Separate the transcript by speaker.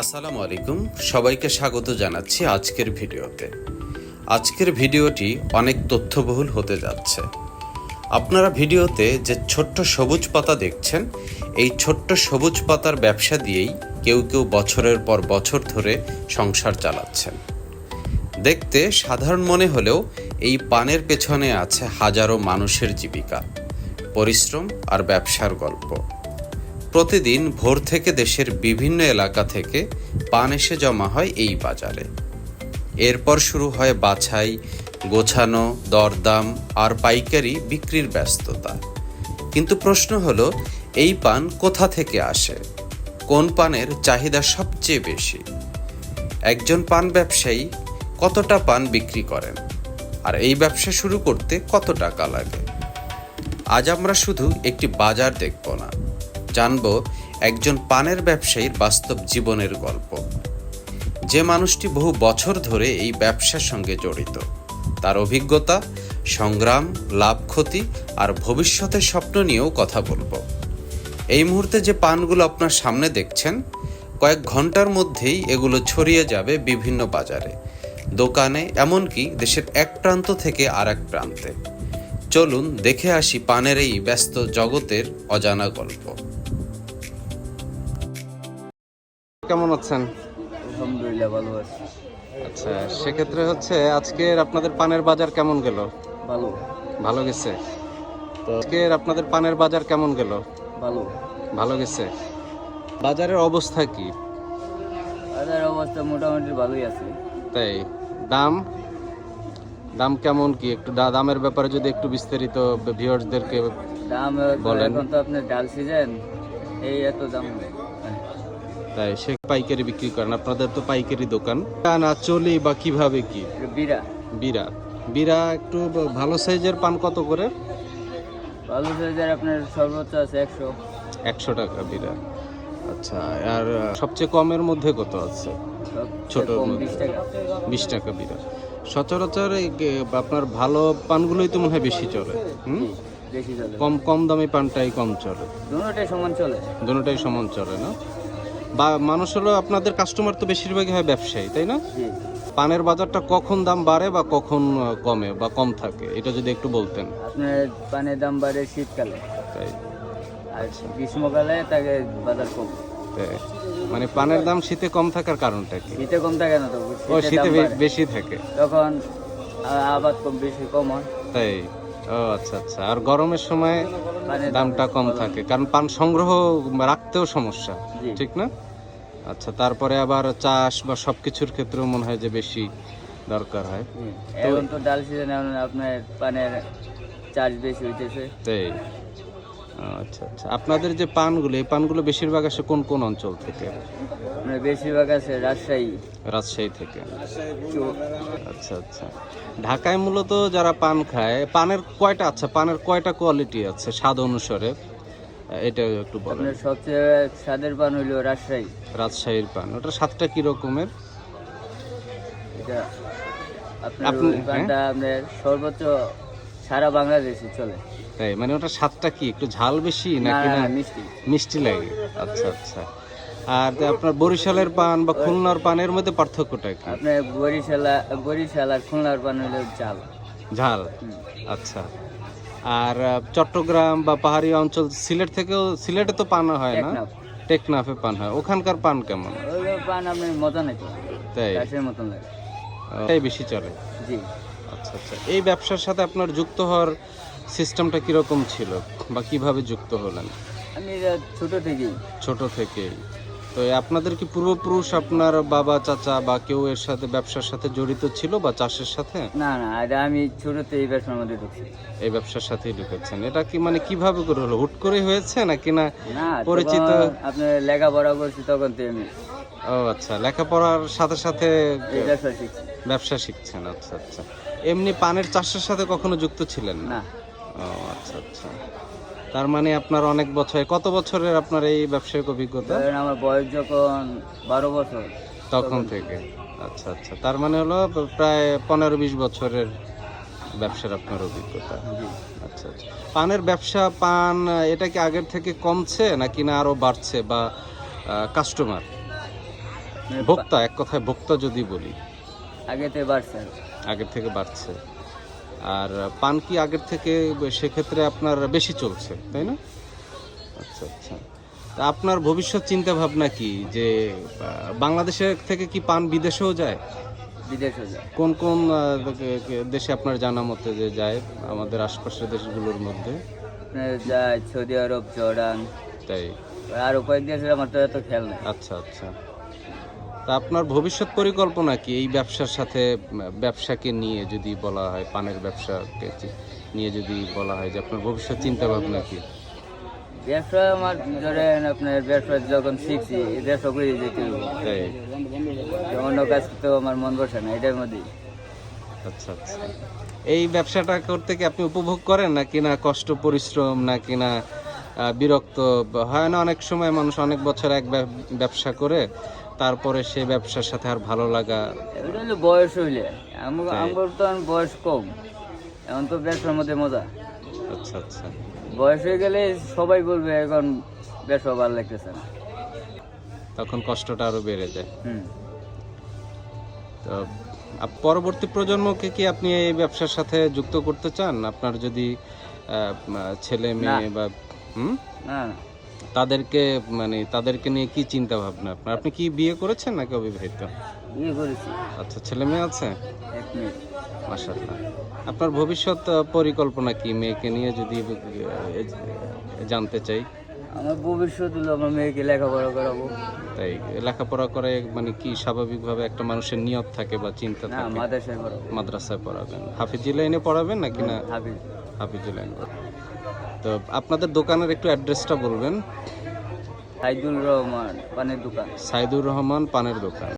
Speaker 1: আসসালামু আলাইকুম, সবাইকে স্বাগত জানাচ্ছি আজকের ভিডিওতে। আজকের ভিডিওটি অনেক তথ্যবহুল হতে যাচ্ছে। আপনারা ভিডিওতে যে ছোট্ট সবুজ পাতা দেখছেন, এই ছোট্ট সবুজ পাতার ব্যবসা দিয়েই কেউ কেউ বছরের পর বছর ধরে সংসার চালাচ্ছেন। দেখতে সাধারণ মনে হলেও এই পানের পেছনে আছে হাজারো মানুষের জীবিকা, পরিশ্রম আর ব্যবসার গল্প। প্রতিদিন ভোর থেকে দেশের বিভিন্ন এলাকা থেকে পান এসে জমা হয় এই বাজারে। এরপর শুরু হয় বাছাই, গোছানো, দরদাম আর পাইকারি বিক্রির ব্যস্ততা। কিন্তু প্রশ্ন হলো, এই পান কোথা থেকে আসে? কোন পানের চাহিদা সবচেয়ে বেশি? একজন পান ব্যবসায়ী কতটা পান বিক্রি করেন? আর এই ব্যবসা শুরু করতে কত টাকা লাগে? আজ আমরা শুধু একটি বাজার দেখব না, জানব একজন পানের ব্যবসায়ীর বাস্তব জীবনের গল্প। যে মানুষটি বহু বছর ধরে এই ব্যবসার সঙ্গে জড়িত, তার অভিজ্ঞতা, সংগ্রাম, লাভ ক্ষতি আর ভবিষ্যতের স্বপ্ন নিয়েও কথা বলবো। এই মুহূর্তে যে পানগুলো আপনার সামনে দেখছেন, কয়েক ঘন্টার মধ্যেই এগুলো ছড়িয়ে যাবে বিভিন্ন বাজারে, দোকানে, এমনকি দেশের এক প্রান্ত থেকে আর এক প্রান্তে। চলুন দেখে আসি পানের এই ব্যস্ত জগতের অজানা গল্প। কেমন আছেন?
Speaker 2: আলহামদুলিল্লাহ, ভালো আছি।
Speaker 1: আচ্ছা, সেক্ষেত্রে আজকের আপনাদের পানের বাজার কেমন গেল?
Speaker 2: ভালো
Speaker 1: ভালো গেছে। তো আজকের আপনাদের পানের বাজার কেমন গেল?
Speaker 2: ভালো
Speaker 1: ভালো গেছে। বাজারের অবস্থা কি?
Speaker 2: বাজারের অবস্থা মোটামুটি ভালোই আছে।
Speaker 1: তাই? দাম দাম কেমন কি? একটু দামের ব্যাপারে যদি একটু বিস্তারিত ভিউয়ার্সদেরকে
Speaker 2: দাম
Speaker 1: বলেন।
Speaker 2: এখন তো আপনার ডাল সিজন, এই এত দাম।
Speaker 1: তাই সে পাইকারি বিক্রি করেন? আপনাদের তো পাইকারি দোকান না, চলি বা কিভাবে কি?
Speaker 2: বিরা
Speaker 1: বিরা বিরা একটু ভালো সাইজের পান কত করে?
Speaker 2: ভালো সাইজের আপনার সর্বোচ্চ আছে
Speaker 1: 100 টাকা বিরা। আচ্ছা, আর সবচেয়ে কমের মধ্যে কত আছে? ছোট
Speaker 2: 20 টাকা।
Speaker 1: 20 টাকা বিরা। সচরাচর আপনার ভালো পানগুলোই তো মনে হয় বেশি চলে।
Speaker 2: বেশি চলে।
Speaker 1: কম কম দামি পানটাই কম চলে।
Speaker 2: দুটোটাই সমান চলে।
Speaker 1: দুটোটাই সমান চলে না? বা মানুষ হলো, আপনাদের কাস্টমার তো বেশিরভাগই হয় ব্যবসায়ী, তাই না?
Speaker 2: জি।
Speaker 1: পানের বাজারটা কখন দাম বাড়ে বা কখন কমে বা কম থাকে, এটা যদি একটু বলতেন।
Speaker 2: আপনার পানের দাম বাড়ে শীতকালে,
Speaker 1: তাই?
Speaker 2: আর গ্রীষ্মকালে তাকে বাজার কম।
Speaker 1: তাই। মানে পানের দাম শীতে কম থাকার কারণটা কি?
Speaker 2: শীতে কম থাকে না তো,
Speaker 1: ও, শীতে বেশি থাকে
Speaker 2: তখন আবাদ কম বেশি কম হয়।
Speaker 1: তাই? ও আচ্ছা আচ্ছা। আর গরমের সময়
Speaker 2: পানের
Speaker 1: দামটা কম থাকে, কারণ পান সংগ্রহ রাখতেও সমস্যা,
Speaker 2: জি।
Speaker 1: ঠিক না? আচ্ছা, তারপরে আবার চাষ বা সবকিছুর ক্ষেত্রেও মনে হয় যে বেশি দরকার হয়।
Speaker 2: এখন তো ডাল সিজন, আপনার পানের চার্জ বেশি হইতেছে।
Speaker 1: তাই? আচ্ছা আচ্ছা। আপনাদের যে পানগুলো, এই পানগুলো বেশিরভাগ আসে কোন কোন অঞ্চল থেকে?
Speaker 2: আপনার বেশিরভাগ আছে
Speaker 1: রাজশাহী থেকে। আচ্ছা আচ্ছা। ঢাকায় মূলত যারা পান খায়, পানের কয়টা, আচ্ছা, পানের কয়টা কোয়ালিটি আছে স্বাদ অনুসারে, এটা একটু বলেন।
Speaker 2: আপনার সবচেয়ে স্বাদের পান হইলো
Speaker 1: রাজশাহীর পান, ওটা স্বাদটা কি রকমের?
Speaker 2: এটা আপনার ওই পানটা আপনার সর্বোচ্চ সারা বাংলাদেশে চলে।
Speaker 1: তাই? মানে ওটা স্বাদটা কি একটু ঝাল বেশি নাকি না
Speaker 2: মিষ্টি
Speaker 1: মিষ্টি লাগে? আচ্ছা আচ্ছা। আর আপনার বরিশালের পান বা খুলনার পানের মধ্যে পার্থক্যটা কি?
Speaker 2: আপনার বরিশাল আর খুলনার পান হইলো
Speaker 1: ঝাল। আচ্ছা। আর চট্টগ্রাম বা পাহাড়ি অঞ্চল, সিলেটে তো পান হয় না? টেকনাফে পান হয়। ওখানকার পান কেমন?
Speaker 2: ওই পান আপনার মজা নাই তো,
Speaker 1: তাই?
Speaker 2: গাছের মতন লাগে।
Speaker 1: এটাই বেশি চলে।
Speaker 2: জি।
Speaker 1: আচ্ছা আচ্ছা। এই ব্যবসার সাথে আপনার যুক্ত হওয়ার সিস্টেমটা কিরকম ছিল বা কিভাবে যুক্ত হলেন?
Speaker 2: আমি ছোট
Speaker 1: থেকেই। তো আপনাদের কি পূর্বপুরুষ, আপনার বাবা, চাচা বা কেউ এর সাথে, ব্যবসার সাথে জড়িত ছিল বা চাষের সাথে?
Speaker 2: না, এটা আমি ছোটতে এই ব্যবসার মধ্যে ঢুকছি।
Speaker 1: এই ব্যবসার সাথেই ঢুকেছেন। এটা কি মানে কিভাবে করে হলো? হুট করে হয়েছে নাকি না
Speaker 2: না,
Speaker 1: পরিচিত?
Speaker 2: আপনার লেখাপড়া করছি তখন তো আমি।
Speaker 1: ও আচ্ছা, লেখাপড়ার সাথে সাথে
Speaker 2: ব্যবসা শিখছি।
Speaker 1: শিখছেন। আচ্ছা আচ্ছা। এমনি পানের চাষের সাথে কখনো যুক্ত ছিলেন না? ও আচ্ছা আচ্ছা। তার মানে আপনার অনেক বছর, কত বছরের আপনার এই ব্যবসায়িক অভিজ্ঞতা?
Speaker 2: আমার বয়স যখন 12 বছর
Speaker 1: তখন থেকে। আচ্ছা আচ্ছা। তার মানে হলো প্রায় 15-20 বছরের ব্যবসার আপনার অভিজ্ঞতা। আচ্ছা আচ্ছা। পানের ব্যবসা, পান এটা কি আগের থেকে কমছে নাকি না আরো বাড়ছে, বা কাস্টমার?
Speaker 2: মানে
Speaker 1: ভোক্তা, এক কথায় ভোক্তা যদি বলি,
Speaker 2: আগেতে বাড়ছে আর কি।
Speaker 1: আগের থেকে বাড়ছে। আর পান কি আগের থেকে সেক্ষেত্রে আপনার বেশি চলছে, তাই না? আচ্ছা আচ্ছা। তা আপনার ভবিষ্যৎ চিন্তা ভাবনা কি, যে বাংলাদেশের থেকে কি পান বিদেশেও যায়?
Speaker 2: বিদেশে যায়।
Speaker 1: কোন কোন দেশে আপনার জানা মতে যে যায় আমাদের আশপাশের দেশগুলোর মধ্যে?
Speaker 2: আপনার যায় সৌদি আরব, জর্ডান,
Speaker 1: তাই?
Speaker 2: আরো কয়েক দেশের আমার তো এত খেয়াল নেই।
Speaker 1: আচ্ছা আচ্ছা। তা আপনার ভবিষ্যৎ পরিকল্পনা কি এই ব্যবসার সাথে? ব্যবসাকে নিয়ে যদি বলা হয়, পানের ব্যবসাকে নিয়ে যদি বলা হয় যে আপনার ভবিষ্যৎ চিন্তা ভাবনা কি?
Speaker 2: ব্যবসা আমার ধরেন আপনার ব্যবসা যখন শিখছি এই ব্যবসা করে যেতে হবে।
Speaker 1: তাই?
Speaker 2: তো অন্য কাজ তো আমার মন বসে না এটার মধ্যেই।
Speaker 1: আচ্ছা আচ্ছা। এই ব্যবসাটা করতে কি আপনি উপভোগ করেন, নাকি না কষ্ট পরিশ্রম, নাকি না বিরক্ত হয় না? অনেক সময় মানুষ অনেক বছর এক ব্যবসা করে তারপরে সেই ব্যবসার সাথে আর ভালো লাগা।
Speaker 2: এটা হলো বয়স হইলে
Speaker 1: তাই।
Speaker 2: আমার তো এখন বয়স কম, এখন তো ব্যবসার মধ্যে মজা।
Speaker 1: আচ্ছা আচ্ছা।
Speaker 2: বয়স হয়ে গেলে সবাই বলবে এখন ব্যবসা ভালো লাগতেছে না।
Speaker 1: তখন কষ্টটা আরো বেড়ে যায়।
Speaker 2: হুম।
Speaker 1: তো পরবর্তী প্রজন্মকে কি আপনি এই ব্যবসার সাথে যুক্ত করতে চান? আপনার যদি ছেলে মেয়ে বা
Speaker 2: না না,
Speaker 1: তাদেরকে নিয়ে কি চিন্তা ভাবনা আপনার? আপনি কি বিয়ে করেছেন নাকি অবিবাহিত?
Speaker 2: বিয়ে করেছি।
Speaker 1: আচ্ছা, ছেলে মেয়ে আছে?
Speaker 2: এক মিনিট।
Speaker 1: মাশাআল্লাহ। আপনার ভবিষ্যৎ পরিকল্পনা কি মেয়েকে নিয়ে যদি জানতে চাই?
Speaker 2: আমার ভবিষ্যৎ হলো আমার মেয়েকে লেখাপড়া করাবো।
Speaker 1: তাই? লেখাপড়া করে কি স্বাভাবিকভাবে একটা মানুষের নিয়ত থাকে বা চিন্তা
Speaker 2: না,
Speaker 1: থাকে?
Speaker 2: মাদ্রাসায় করাবো।
Speaker 1: মাদ্রাসায় পড়াবেন, হাফিজি লাইনে পড়াবেন নাকি না?
Speaker 2: হাফিজ।
Speaker 1: হাফিজি লাইনে। তো আপনাদের দোকানের একটু অ্যাড্রেসটা বলবেন।
Speaker 2: সাইদুল রহমান পানের দোকান।
Speaker 1: সাইদুর রহমান পানের দোকান।